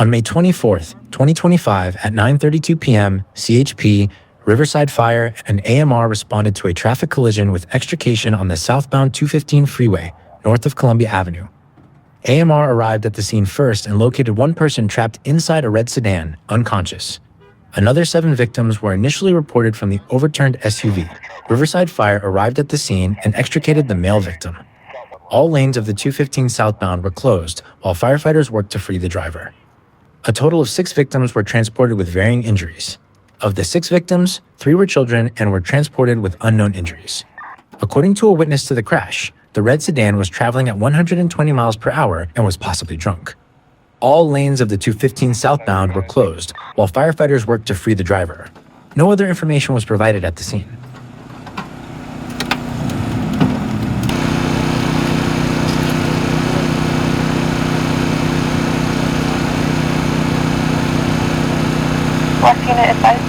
On May 24th, 2025, at 9:32 p.m., CHP, Riverside Fire, and AMR responded to a traffic collision with extrication on the Southbound 215 Freeway, north of Columbia Avenue. AMR arrived at the scene first and located one person trapped inside a red sedan, unconscious. Another 7 victims were initially reported from the overturned SUV. Riverside Fire arrived at the scene and extricated the male victim. All lanes of the 215 southbound were closed while firefighters worked to free the driver. A total of 6 victims were transported with varying injuries. Of the 6 victims, 3 were children and were transported with unknown injuries. According to a witness to the crash, the red sedan was traveling at 120 miles per hour and was possibly drunk. All lanes of the 215 southbound were closed while firefighters worked to free the driver. No other information was provided at the scene. West unit advised.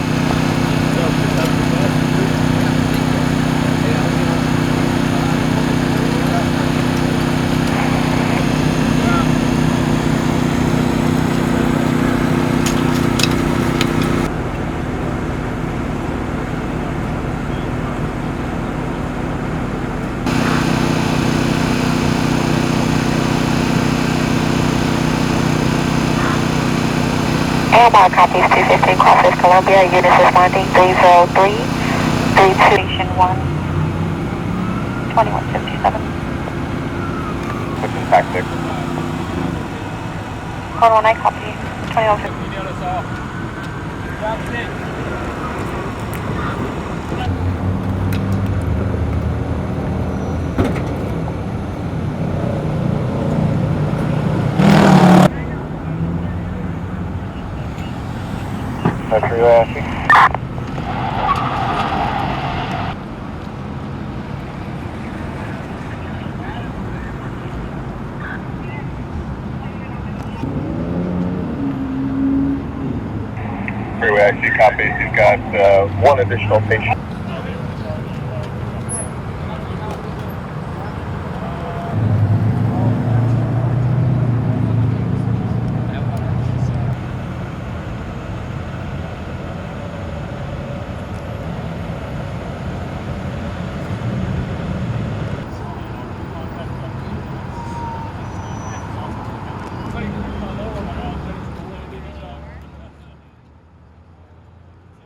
AMR copies 215 crosses Columbia, units responding 303, 32, station 1, 2157. What's in tactic? Code 1, I copy 2150. That's Freeway, Ashley. Freeway actually copies. He's got one additional patient.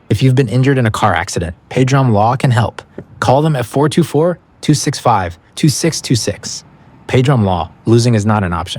If you've been injured in a car accident, Pedram Law can help. Call them at 424-265-2626. Pedram Law, losing is not an option.